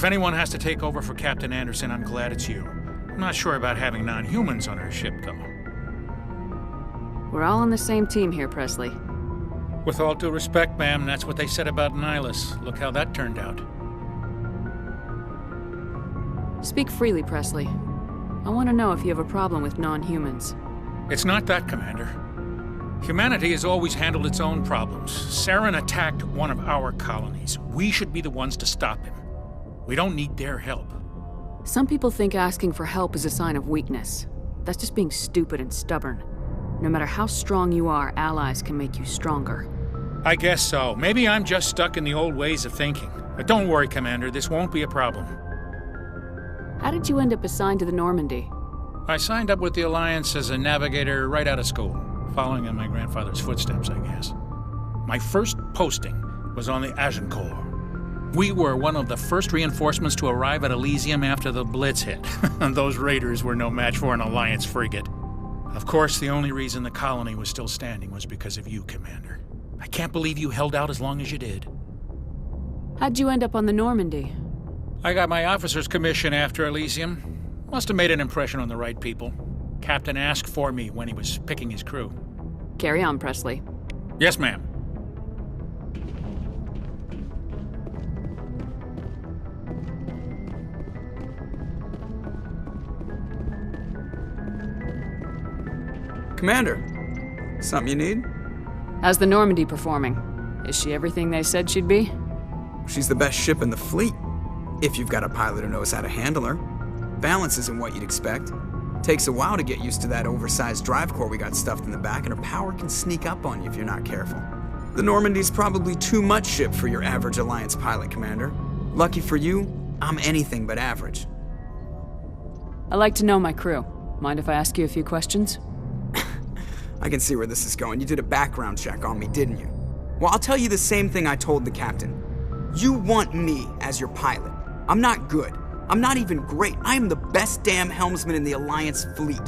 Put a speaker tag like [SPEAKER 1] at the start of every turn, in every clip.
[SPEAKER 1] If anyone has to take over for Captain Anderson, I'm glad it's you. I'm not sure about having non-humans on our ship, though.
[SPEAKER 2] We're all on the same team here, Presley.
[SPEAKER 1] With all due respect, ma'am, that's what they said about Nihilus. Look how that turned out.
[SPEAKER 2] Speak freely, Presley. I want to know if you have a problem with non-humans.
[SPEAKER 1] It's not that, Commander. Humanity has always handled its own problems. Saren attacked one of our colonies. We should be the ones to stop him. We don't need their help.
[SPEAKER 2] Some people think asking for help is a sign of weakness. That's just being stupid and stubborn. No matter how strong you are, allies can make you stronger.
[SPEAKER 1] I guess so. Maybe I'm just stuck in the old ways of thinking. But don't worry, Commander, this won't be a problem.
[SPEAKER 2] How did you end up assigned to the Normandy?
[SPEAKER 1] I signed up with the Alliance as a navigator right out of school, following in my grandfather's footsteps, I guess. My first posting was on the Agincourt. We were one of the first reinforcements to arrive at Elysium after the Blitz hit. And those raiders were no match for an Alliance frigate. Of course, the only reason the colony was still standing was because of you, Commander. I can't believe you held out as long as you did.
[SPEAKER 2] How'd you end up on the Normandy?
[SPEAKER 1] I got my officer's commission after Elysium. Must have made an impression on the right people. Captain asked for me when he was picking his crew.
[SPEAKER 2] Carry on, Presley.
[SPEAKER 1] Yes, ma'am.
[SPEAKER 3] Commander, something you need?
[SPEAKER 2] How's the Normandy performing? Is she everything they said she'd be?
[SPEAKER 3] She's the best ship in the fleet, if you've got a pilot who knows how to handle her. Balance isn't what you'd expect. Takes a while to get used to that oversized drive core we got stuffed in the back, and her power can sneak up on you if you're not careful. The Normandy's probably too much ship for your average Alliance pilot, Commander. Lucky for you, I'm anything but average.
[SPEAKER 2] I like to know my crew. Mind if I ask you a few questions?
[SPEAKER 3] I can see where this is going. You did a background check on me, didn't you? Well, I'll tell you the same thing I told the captain. You want me as your pilot. I'm not good. I'm not even great. I am the best damn helmsman in the Alliance fleet.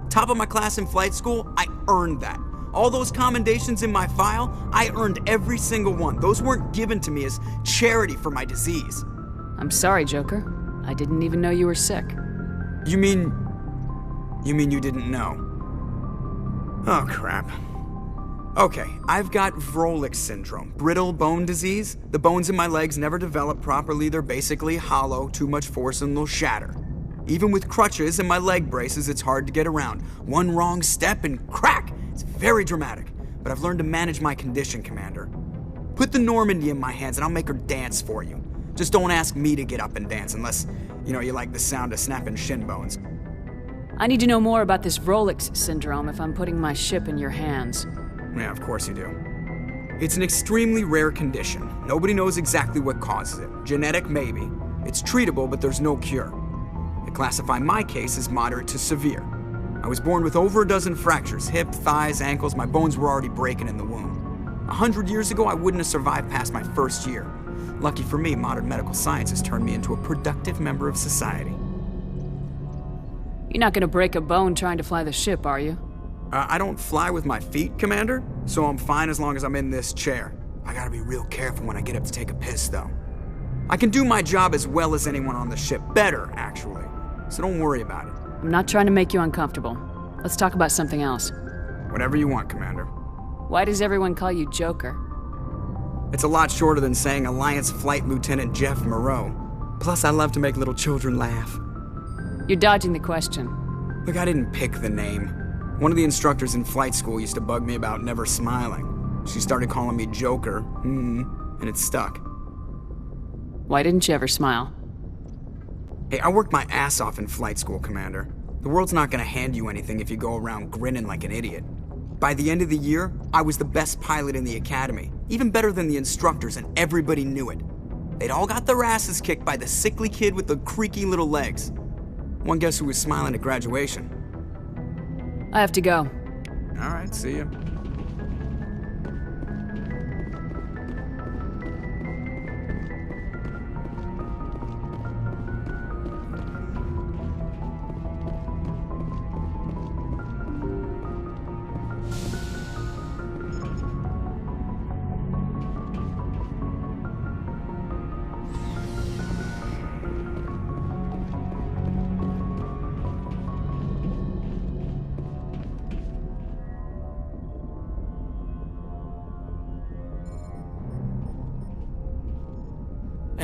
[SPEAKER 3] Top of my class in flight school, I earned that. All those commendations in my file, I earned every single one. Those weren't given to me as charity for my disease.
[SPEAKER 2] I'm sorry, Joker. I didn't even know you were sick.
[SPEAKER 3] You mean you didn't know? Oh, crap. Okay, I've got Vrolik syndrome, brittle bone disease. The bones in my legs never develop properly. They're basically hollow, too much force and they'll shatter. Even with crutches and my leg braces, it's hard to get around. One wrong step and crack! It's very dramatic, but I've learned to manage my condition, Commander. Put the Normandy in my hands and I'll make her dance for you. Just don't ask me to get up and dance unless, you like the sound of snapping shin bones.
[SPEAKER 2] I need to know more about this Vrolik syndrome if I'm putting my ship in your hands.
[SPEAKER 3] Yeah, of course you do. It's an extremely rare condition. Nobody knows exactly what causes it. Genetic, maybe. It's treatable, but there's no cure. They classify my case as moderate to severe. I was born with over a dozen fractures, hip, thighs, ankles. My bones were already breaking in the womb. 100 years ago, I wouldn't have survived past my first year. Lucky for me, modern medical science has turned me into a productive member of society.
[SPEAKER 2] You're not gonna break a bone trying to fly the ship, are you?
[SPEAKER 3] I don't fly with my feet, Commander, so I'm fine as long as I'm in this chair. I gotta be real careful when I get up to take a piss, though. I can do my job as well as anyone on the ship. Better, actually. So don't worry about it.
[SPEAKER 2] I'm not trying to make you uncomfortable. Let's talk about something else.
[SPEAKER 3] Whatever you want, Commander.
[SPEAKER 2] Why does everyone call you Joker?
[SPEAKER 3] It's a lot shorter than saying Alliance Flight Lieutenant Jeff Moreau. Plus, I love to make little children laugh.
[SPEAKER 2] You're dodging the question.
[SPEAKER 3] Look, I didn't pick the name. One of the instructors in flight school used to bug me about never smiling. She started calling me Joker, and it stuck.
[SPEAKER 2] Why didn't you ever smile?
[SPEAKER 3] Hey, I worked my ass off in flight school, Commander. The world's not gonna hand you anything if you go around grinning like an idiot. By the end of the year, I was the best pilot in the academy, even better than the instructors, and everybody knew it. They'd all got their asses kicked by the sickly kid with the creaky little legs. One guess who was smiling at graduation?
[SPEAKER 2] I have to go.
[SPEAKER 3] All right, see ya.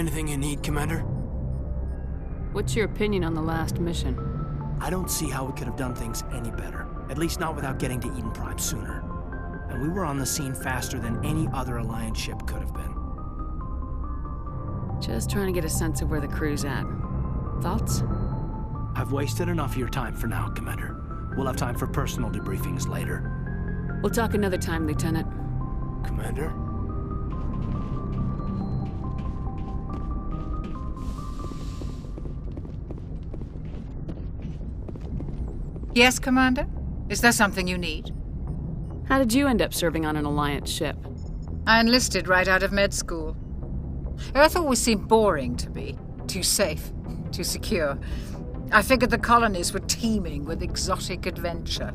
[SPEAKER 4] Anything you need, Commander?
[SPEAKER 2] What's your opinion on the last mission?
[SPEAKER 4] I don't see how we could have done things any better. At least not without getting to Eden Prime sooner. And we were on the scene faster than any other Alliance ship could have been.
[SPEAKER 2] Just trying to get a sense of where the crew's at. Thoughts?
[SPEAKER 4] I've wasted enough of your time for now, Commander. We'll have time for personal debriefings later.
[SPEAKER 2] We'll talk another time, Lieutenant.
[SPEAKER 4] Commander?
[SPEAKER 5] Yes, Commander? Is there something you need?
[SPEAKER 2] How did you end up serving on an Alliance ship?
[SPEAKER 5] I enlisted right out of med school. Earth always seemed boring to me. Too safe, too secure. I figured the colonies were teeming with exotic adventure.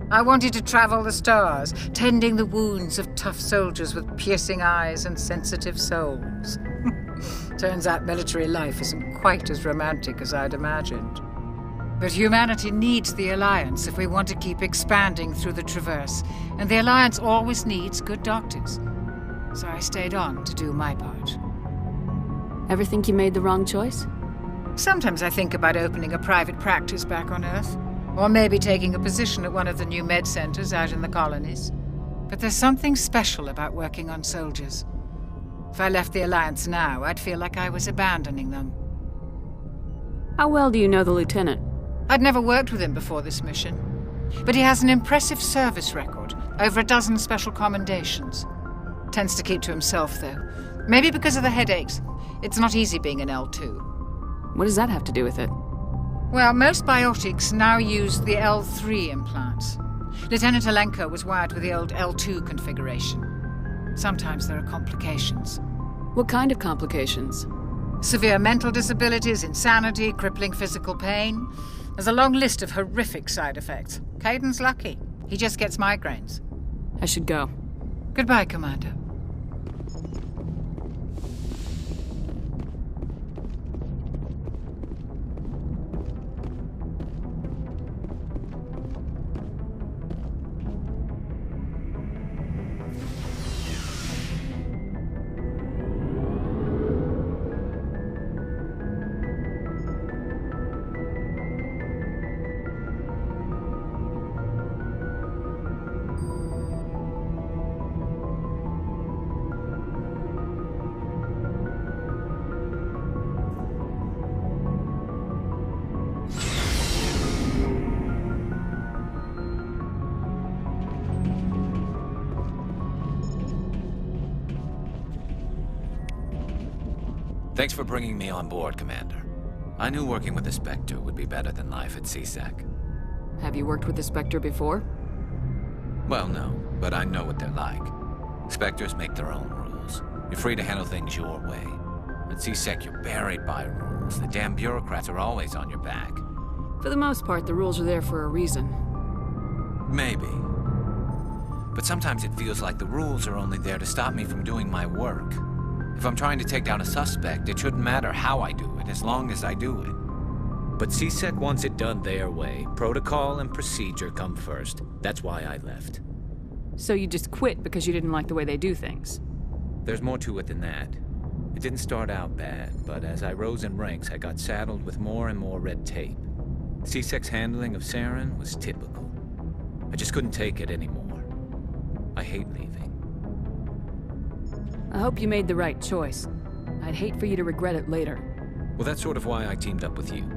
[SPEAKER 5] I wanted to travel the stars, tending the wounds of tough soldiers with piercing eyes and sensitive souls. Turns out military life isn't quite as romantic as I'd imagined. But humanity needs the Alliance if we want to keep expanding through the Traverse, and the Alliance always needs good doctors. So I stayed on to do my part.
[SPEAKER 2] Ever think you made the wrong choice?
[SPEAKER 5] Sometimes I think about opening a private practice back on Earth, or maybe taking a position at one of the new med centers out in the colonies. But there's something special about working on soldiers. If I left the Alliance now, I'd feel like I was abandoning them.
[SPEAKER 2] How well do you know the Lieutenant?
[SPEAKER 5] I'd never worked with him before this mission, but he has an impressive service record, over a dozen special commendations. Tends to keep to himself, though. Maybe because of the headaches. It's not easy being an L2.
[SPEAKER 2] What does that have to do with it?
[SPEAKER 5] Well, most biotics now use the L3 implants. Lieutenant Alenko was wired with the old L2 configuration. Sometimes there are complications.
[SPEAKER 2] What kind of complications?
[SPEAKER 5] Severe mental disabilities, insanity, crippling physical pain. There's a long list of horrific side effects. Caden's lucky. He just gets migraines.
[SPEAKER 2] I should go.
[SPEAKER 5] Goodbye, Commander.
[SPEAKER 6] Thanks for bringing me on board, Commander. I knew working with the Spectre would be better than life at CSEC.
[SPEAKER 2] Have you worked with the Spectre before?
[SPEAKER 6] Well, no, but I know what they're like. Spectres make their own rules. You're free to handle things your way. At CSEC, you're buried by rules. The damn bureaucrats are always on your back.
[SPEAKER 2] For the most part, the rules are there for a reason.
[SPEAKER 6] Maybe. But sometimes it feels like the rules are only there to stop me from doing my work. If I'm trying to take down a suspect, it shouldn't matter how I do it, as long as I do it.
[SPEAKER 7] But CSEC wants it done their way. Protocol and procedure come first. That's why I left.
[SPEAKER 2] So you just quit because you didn't like the way they do things?
[SPEAKER 7] There's more to it than that. It didn't start out bad, but as I rose in ranks, I got saddled with more and more red tape. CSEC's handling of Saren was typical. I just couldn't take it anymore. I hate leaving.
[SPEAKER 2] I hope you made the right choice. I'd hate for you to regret it later.
[SPEAKER 7] Well, that's sort of why I teamed up with you.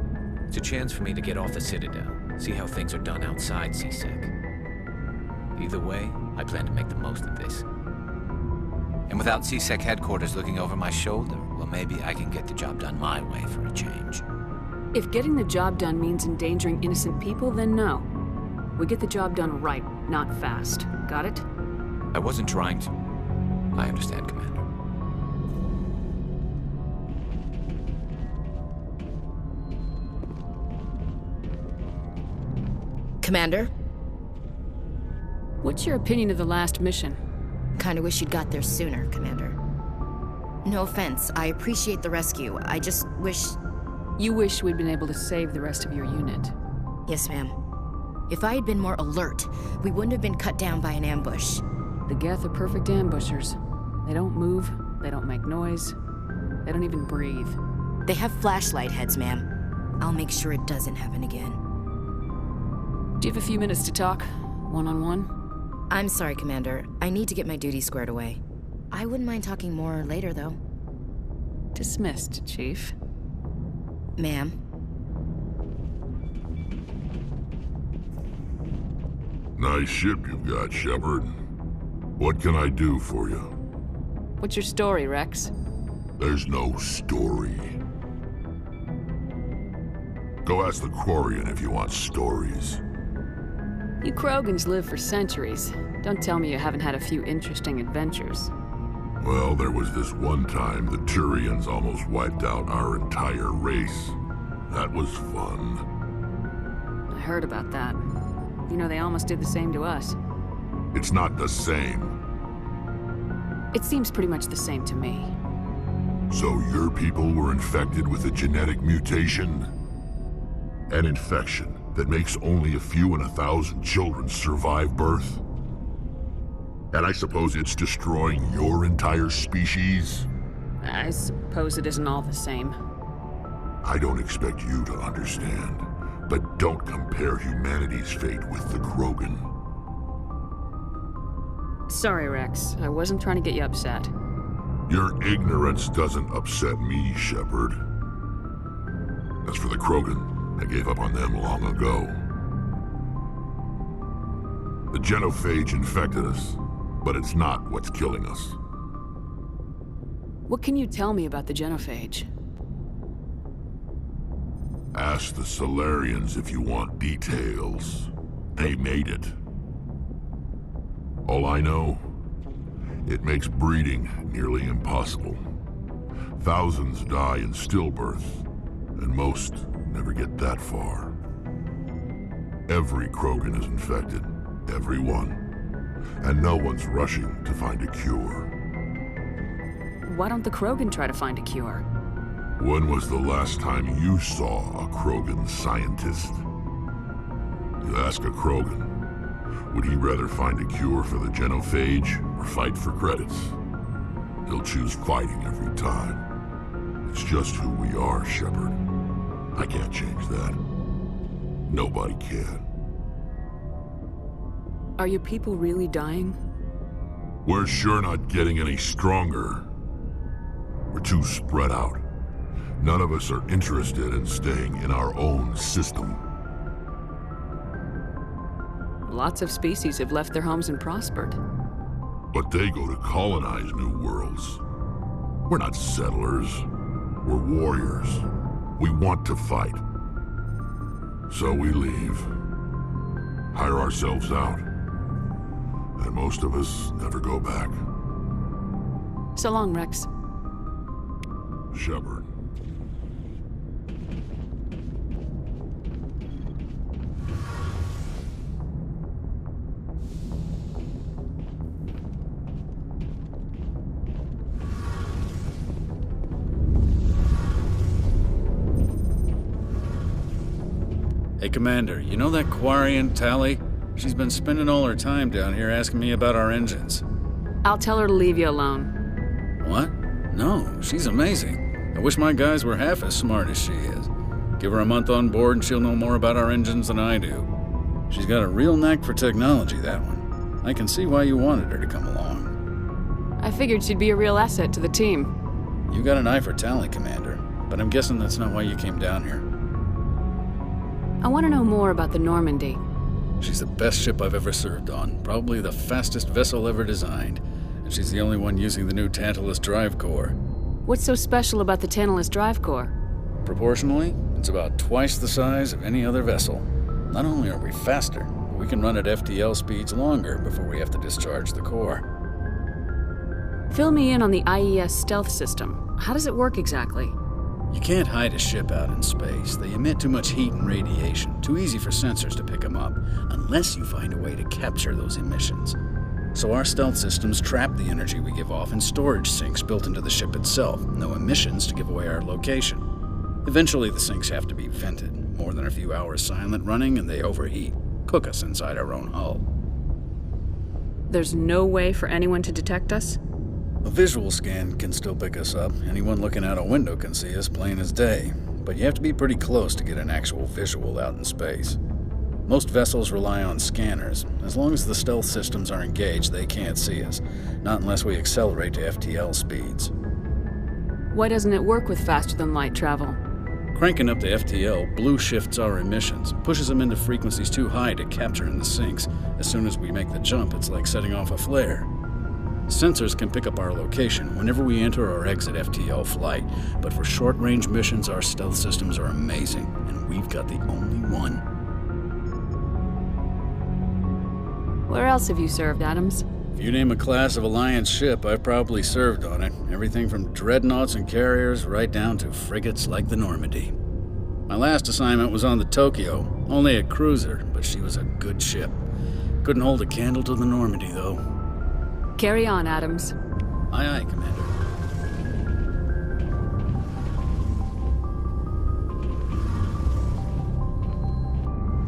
[SPEAKER 7] It's a chance for me to get off the Citadel, see how things are done outside CSEC. Either way, I plan to make the most of this.
[SPEAKER 6] And without CSEC headquarters looking over my shoulder, well, maybe I can get the job done my way for a change.
[SPEAKER 2] If getting the job done means endangering innocent people, then no. We get the job done right, not fast. Got it?
[SPEAKER 6] I wasn't trying to... I understand, Commander.
[SPEAKER 8] Commander?
[SPEAKER 2] What's your opinion of the last mission?
[SPEAKER 8] Kinda wish you'd got there sooner, Commander. No offense, I appreciate the rescue. I just wish...
[SPEAKER 2] You wish we'd been able to save the rest of your unit.
[SPEAKER 8] Yes, ma'am. If I had been more alert, we wouldn't have been cut down by an ambush.
[SPEAKER 2] The Geth are perfect ambushers. They don't move, they don't make noise. They don't even breathe.
[SPEAKER 8] They have flashlight heads, ma'am. I'll make sure it doesn't happen again.
[SPEAKER 2] Do you have a few minutes to talk? One-on-one?
[SPEAKER 8] I'm sorry, Commander. I need to get my duty squared away. I wouldn't mind talking more later, though.
[SPEAKER 2] Dismissed, Chief.
[SPEAKER 8] Ma'am.
[SPEAKER 9] Nice ship you've got, Shepard. What can I do for you?
[SPEAKER 2] What's your story, Rex?
[SPEAKER 9] There's no story. Go ask the Quarian if you want stories.
[SPEAKER 2] You Krogans live for centuries. Don't tell me you haven't had a few interesting adventures.
[SPEAKER 9] Well, there was this one time the Turians almost wiped out our entire race. That was fun.
[SPEAKER 2] I heard about that. You know, they almost did the same to us.
[SPEAKER 9] It's not the same.
[SPEAKER 2] It seems pretty much the same to me.
[SPEAKER 9] So your people were infected with a genetic mutation? An infection that makes only a few in 1,000 children survive birth? And I suppose it's destroying your entire species?
[SPEAKER 2] I suppose it isn't all the same.
[SPEAKER 9] I don't expect you to understand, but don't compare humanity's fate with the Krogan.
[SPEAKER 2] Sorry, Rex. I wasn't trying to get you upset.
[SPEAKER 9] Your ignorance doesn't upset me, Shepard. As for the Krogan, I gave up on them long ago. The genophage infected us, but it's not what's killing us.
[SPEAKER 2] What can you tell me about the genophage?
[SPEAKER 9] Ask the Solarians if you want details. They made it. All I know, it makes breeding nearly impossible. Thousands die in stillbirth, and most never get that far. Every Krogan is infected, every one. And no one's rushing to find a cure.
[SPEAKER 2] Why don't the Krogan try to find a cure?
[SPEAKER 9] When was the last time you saw a Krogan scientist? You ask a Krogan, would he rather find a cure for the genophage or fight for credits? He'll choose fighting every time. It's just who we are, Shepard. I can't change that. Nobody can.
[SPEAKER 2] Are your people really dying?
[SPEAKER 9] We're sure not getting any stronger. We're too spread out. None of us are interested in staying in our own system.
[SPEAKER 2] Lots of species have left their homes and prospered.
[SPEAKER 9] But they go to colonize new worlds. We're not settlers. We're warriors. We want to fight. So we leave. Hire ourselves out. And most of us never go back.
[SPEAKER 2] So long, Rex.
[SPEAKER 9] Shepard.
[SPEAKER 1] Hey, Commander, you know that Quarian, Tally? She's been spending all her time down here asking me about our engines.
[SPEAKER 2] I'll tell her to leave you alone.
[SPEAKER 1] What? No, she's amazing. I wish my guys were half as smart as she is. Give her a month on board and she'll know more about our engines than I do. She's got a real knack for technology, that one. I can see why you wanted her to come along.
[SPEAKER 2] I figured she'd be a real asset to the team.
[SPEAKER 1] You got an eye for Tally, Commander, but I'm guessing that's not why you came down here.
[SPEAKER 2] I want to know more about the Normandy.
[SPEAKER 1] She's the best ship I've ever served on, probably the fastest vessel ever designed, and she's the only one using the new Tantalus drive core.
[SPEAKER 2] What's so special about the Tantalus drive core?
[SPEAKER 1] Proportionally, it's about twice the size of any other vessel. Not only are we faster, but we can run at FTL speeds longer before we have to discharge the core.
[SPEAKER 2] Fill me in on the IES stealth system. How does it work exactly?
[SPEAKER 1] You can't hide a ship out in space. They emit too much heat and radiation, too easy for sensors to pick them up, unless you find a way to capture those emissions. So our stealth systems trap the energy we give off in storage sinks built into the ship itself, no emissions to give away our location. Eventually the sinks have to be vented. More than a few hours silent running and they overheat, cook us inside our own hull.
[SPEAKER 2] There's no way for anyone to detect us?
[SPEAKER 10] A visual scan can still pick us up. Anyone looking out a window can see us plain as day. But you have to be pretty close to get an actual visual out in space. Most vessels rely on scanners. As long as the stealth systems are engaged, they can't see us. Not unless we accelerate to FTL speeds.
[SPEAKER 2] Why doesn't it work with faster-than-light travel?
[SPEAKER 10] Cranking up the FTL blue shifts our emissions, pushes them into frequencies too high to capture in the sinks. As soon as we make the jump, it's like setting off a flare. Sensors can pick up our location whenever we enter or exit FTL flight, but for short-range missions, our stealth systems are amazing, and we've got the only one.
[SPEAKER 2] Where else have you served, Adams?
[SPEAKER 10] If you name a class of Alliance ship, I've probably served on it. Everything from dreadnoughts and carriers right down to frigates like the Normandy. My last assignment was on the Tokyo, only a cruiser, but she was a good ship. Couldn't hold a candle to the Normandy, though.
[SPEAKER 2] Carry on, Adams.
[SPEAKER 10] Aye, aye, Commander.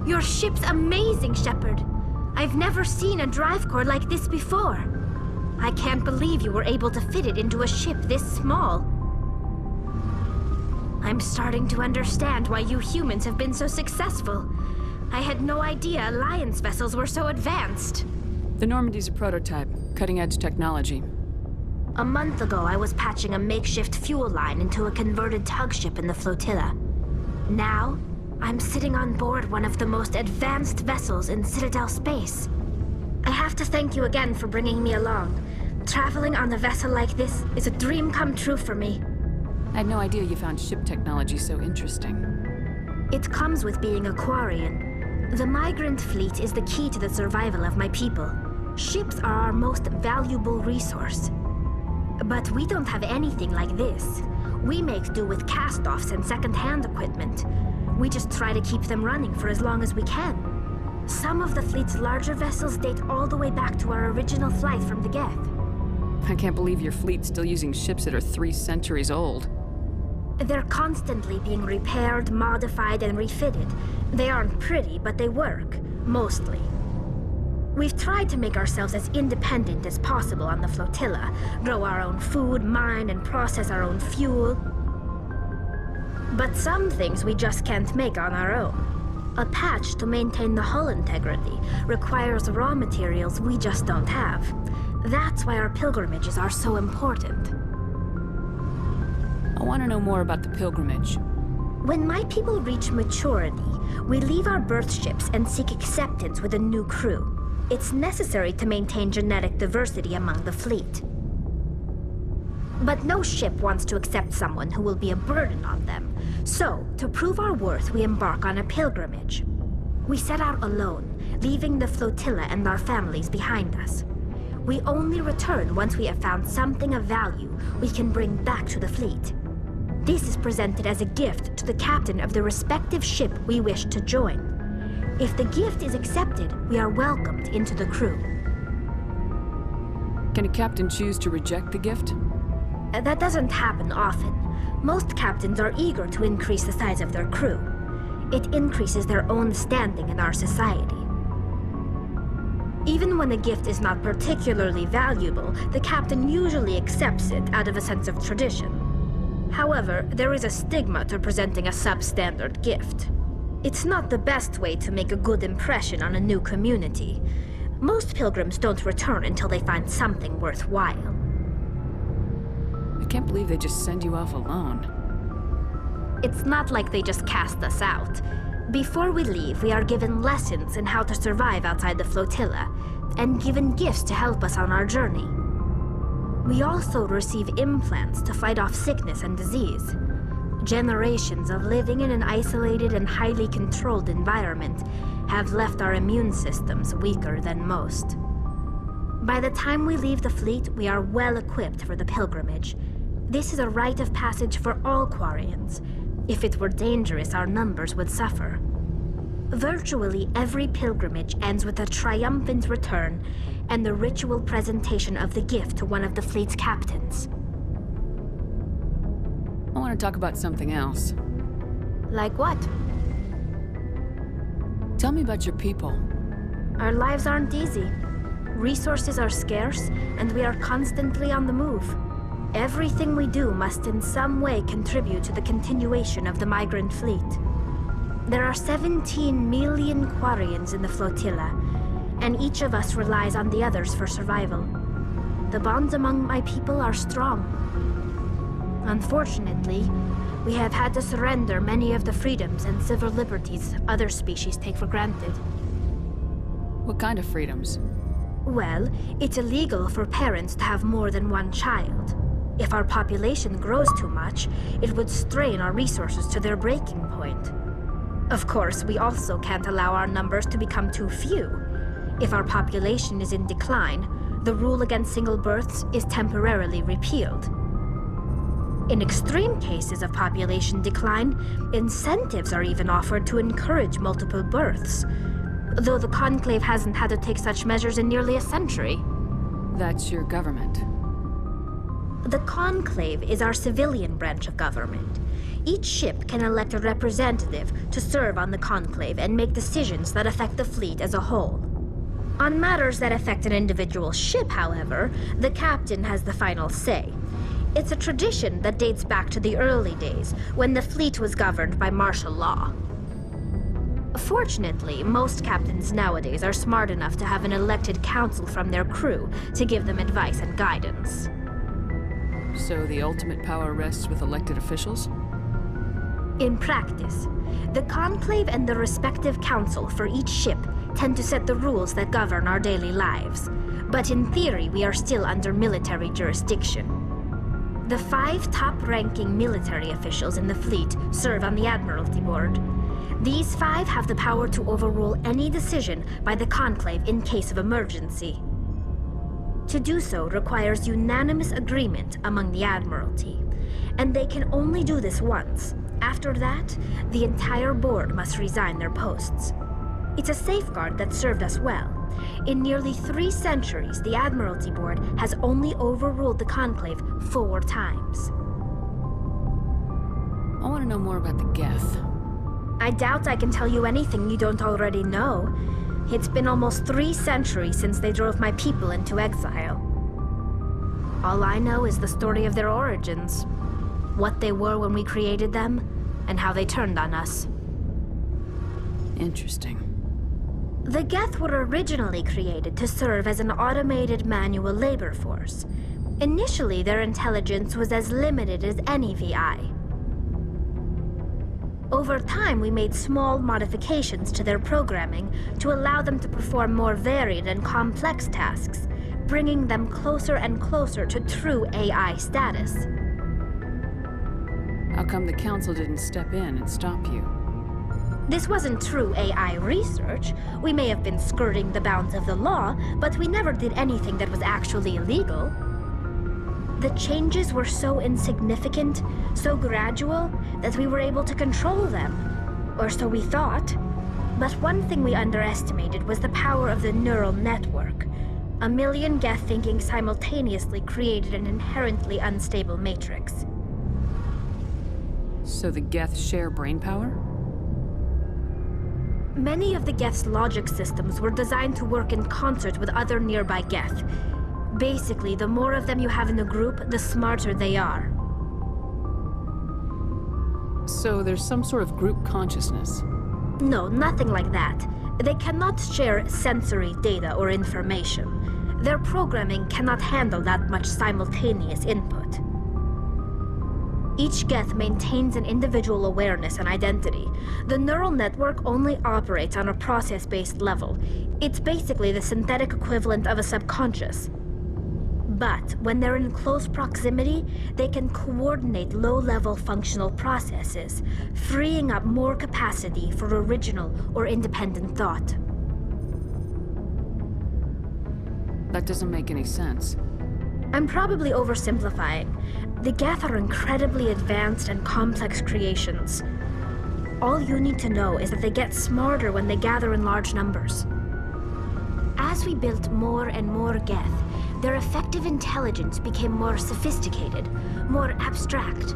[SPEAKER 11] Your ship's amazing, Shepard. I've never seen a drive core like this before. I can't believe you were able to fit it into a ship this small. I'm starting to understand why you humans have been so successful. I had no idea Alliance vessels were so advanced.
[SPEAKER 2] The Normandy's a prototype, cutting-edge technology.
[SPEAKER 11] A month ago, I was patching a makeshift fuel line into a converted tug ship in the flotilla. Now, I'm sitting on board one of the most advanced vessels in Citadel space. I have to thank you again for bringing me along. Traveling on a vessel like this is a dream come true for me.
[SPEAKER 2] I had no idea you found ship technology so interesting.
[SPEAKER 11] It comes with being a Quarian. The migrant fleet is the key to the survival of my people. Ships are our most valuable resource. But we don't have anything like this. We make do with cast-offs and second-hand equipment. We just try to keep them running for as long as we can. Some of the fleet's larger vessels date all the way back to our original flight from the Geth.
[SPEAKER 2] I can't believe your fleet's still using ships that are 3 centuries old.
[SPEAKER 11] They're constantly being repaired, modified, and refitted. They aren't pretty, but they work, mostly. We've tried to make ourselves as independent as possible on the flotilla, grow our own food, mine, and process our own fuel. But some things we just can't make on our own. A patch to maintain the hull integrity requires raw materials we just don't have. That's why our pilgrimages are so important.
[SPEAKER 2] I want to know more about the pilgrimage.
[SPEAKER 11] When my people reach maturity, we leave our birth ships and seek acceptance with a new crew. It's necessary to maintain genetic diversity among the fleet. But no ship wants to accept someone who will be a burden on them. So, to prove our worth, we embark on a pilgrimage. We set out alone, leaving the flotilla and our families behind us. We only return once we have found something of value we can bring back to the fleet. This is presented as a gift to the captain of the respective ship we wish to join. If the gift is accepted, we are welcomed into the crew.
[SPEAKER 2] Can a captain choose to reject the gift?
[SPEAKER 11] That doesn't happen often. Most captains are eager to increase the size of their crew. It increases their own standing in our society. Even when a gift is not particularly valuable, the captain usually accepts it out of a sense of tradition. However, there is a stigma to presenting a substandard gift. It's not the best way to make a good impression on a new community. Most pilgrims don't return until they find something worthwhile.
[SPEAKER 2] I can't believe they just send you off alone.
[SPEAKER 11] It's not like they just cast us out. Before we leave, we are given lessons in how to survive outside the flotilla, and given gifts to help us on our journey. We also receive implants to fight off sickness and disease. Generations of living in an isolated and highly controlled environment have left our immune systems weaker than most. By the time we leave the fleet, we are well equipped for the pilgrimage. This is a rite of passage for all Quarians. If it were dangerous, our numbers would suffer. Virtually every pilgrimage ends with a triumphant return and the ritual presentation of the gift to one of the fleet's captains.
[SPEAKER 2] I want to talk about something else.
[SPEAKER 11] Like what?
[SPEAKER 2] Tell me about your people.
[SPEAKER 11] Our lives aren't easy. Resources are scarce, and we are constantly on the move. Everything we do must in some way contribute to the continuation of the migrant fleet. There are 17 million Quarians in the flotilla, and each of us relies on the others for survival. The bonds among my people are strong. Unfortunately, we have had to surrender many of the freedoms and civil liberties other species take for granted.
[SPEAKER 2] What kind of freedoms?
[SPEAKER 11] Well, it's illegal for parents to have more than one child. If our population grows too much, it would strain our resources to their breaking point. Of course, we also can't allow our numbers to become too few. If our population is in decline, the rule against single births is temporarily repealed. In extreme cases of population decline, incentives are even offered to encourage multiple births, though the Conclave hasn't had to take such measures in nearly a century.
[SPEAKER 2] That's your government.
[SPEAKER 11] The Conclave is our civilian branch of government. Each ship can elect a representative to serve on the Conclave and make decisions that affect the fleet as a whole. On matters that affect an individual ship, however, the captain has the final say. It's a tradition that dates back to the early days, when the fleet was governed by martial law. Fortunately, most captains nowadays are smart enough to have an elected council from their crew to give them advice and guidance.
[SPEAKER 2] So the ultimate power rests with elected officials?
[SPEAKER 11] In practice, the Conclave and the respective council for each ship tend to set the rules that govern our daily lives. But in theory, we are still under military jurisdiction. The 5 top-ranking military officials in the fleet serve on the Admiralty Board. These 5 have the power to overrule any decision by the Conclave in case of emergency. To do so requires unanimous agreement among the Admiralty, and they can only do this once. After that, the entire board must resign their posts. It's a safeguard that served us well. In nearly 3 centuries, the Admiralty Board has only overruled the Conclave 4 times.
[SPEAKER 2] I want to know more about the Geth.
[SPEAKER 11] I doubt I can tell you anything you don't already know. It's been almost 3 centuries since they drove my people into exile. All I know is the story of their origins, what they were when we created them, and how they turned on us.
[SPEAKER 2] Interesting.
[SPEAKER 11] The Geth were originally created to serve as an automated manual labor force. Initially, their intelligence was as limited as any VI. Over time, we made small modifications to their programming to allow them to perform more varied and complex tasks, bringing them closer and closer to true AI status.
[SPEAKER 2] How come the Council didn't step in and stop you?
[SPEAKER 11] This wasn't true AI research. We may have been skirting the bounds of the law, but we never did anything that was actually illegal. The changes were so insignificant, so gradual, that we were able to control them. Or so we thought. But one thing we underestimated was the power of the neural network. 1 million Geth thinking simultaneously created an inherently unstable matrix.
[SPEAKER 2] So the Geth share brain power?
[SPEAKER 11] Many of the Geth's logic systems were designed to work in concert with other nearby Geth. Basically, the more of them you have in the group, the smarter they are.
[SPEAKER 2] So there's some sort of group consciousness?
[SPEAKER 11] No, nothing like that. They cannot share sensory data or information. Their programming cannot handle that much simultaneous input. Each Geth maintains an individual awareness and identity. The neural network only operates on a process-based level. It's basically the synthetic equivalent of a subconscious. But when they're in close proximity, they can coordinate low-level functional processes, freeing up more capacity for original or independent thought.
[SPEAKER 2] That doesn't make any sense.
[SPEAKER 11] I'm probably oversimplifying. The Geth are incredibly advanced and complex creations. All you need to know is that they get smarter when they gather in large numbers. As we built more and more Geth, their effective intelligence became more sophisticated, more abstract.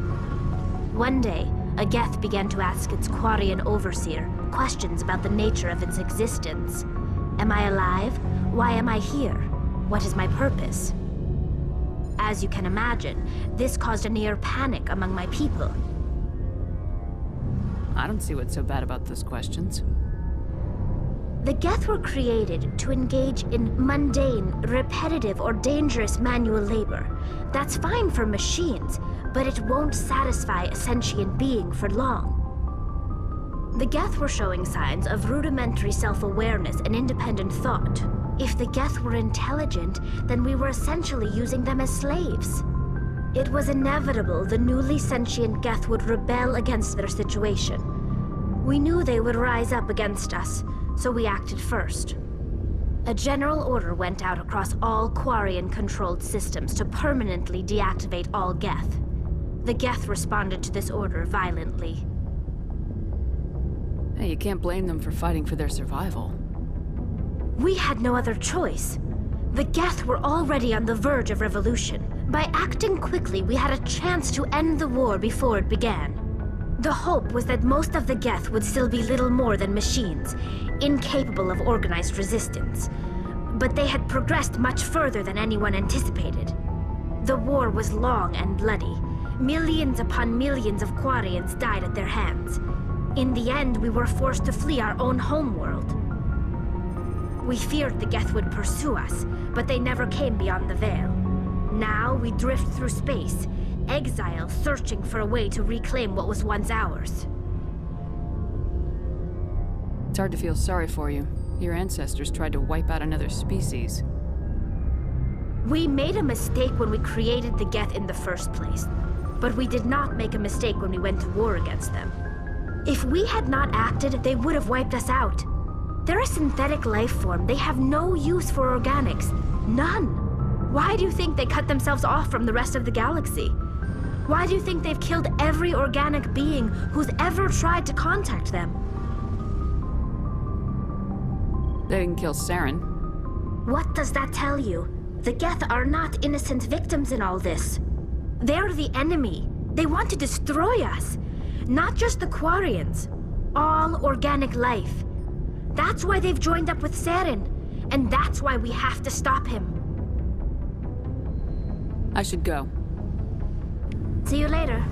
[SPEAKER 11] One day, a Geth began to ask its Quarian overseer questions about the nature of its existence. Am I alive? Why am I here? What is my purpose? As you can imagine, this caused a near panic among my people.
[SPEAKER 2] I don't see what's so bad about those questions.
[SPEAKER 11] The Geth were created to engage in mundane, repetitive, or dangerous manual labor. That's fine for machines, but it won't satisfy a sentient being for long. The Geth were showing signs of rudimentary self-awareness and independent thought. If the Geth were intelligent, then we were essentially using them as slaves. It was inevitable the newly sentient Geth would rebel against their situation. We knew they would rise up against us, so we acted first. A general order went out across all Quarian-controlled systems to permanently deactivate all Geth. The Geth responded to this order violently.
[SPEAKER 2] Hey, you can't blame them for fighting for their survival.
[SPEAKER 11] We had no other choice. The Geth were already on the verge of revolution. By acting quickly, we had a chance to end the war before it began. The hope was that most of the Geth would still be little more than machines, incapable of organized resistance. But they had progressed much further than anyone anticipated. The war was long and bloody. Millions upon millions of Quarians died at their hands. In the end, we were forced to flee our own homeworld. We feared the Geth would pursue us, but they never came beyond the Veil. Now we drift through space, exile searching for a way to reclaim what was once ours.
[SPEAKER 2] It's hard to feel sorry for you. Your ancestors tried to wipe out another species.
[SPEAKER 11] We made a mistake when we created the Geth in the first place, but we did not make a mistake when we went to war against them. If we had not acted, they would have wiped us out. They're a synthetic life form. They have no use for organics. None. Why do you think they cut themselves off from the rest of the galaxy? Why do you think they've killed every organic being who's ever tried to contact them?
[SPEAKER 2] They didn't kill Saren.
[SPEAKER 11] What does that tell you? The Geth are not innocent victims in all this. They're the enemy. They want to destroy us. Not just the Quarians. All organic life. That's why they've joined up with Saren. And that's why we have to stop him.
[SPEAKER 2] I should go.
[SPEAKER 11] See you later.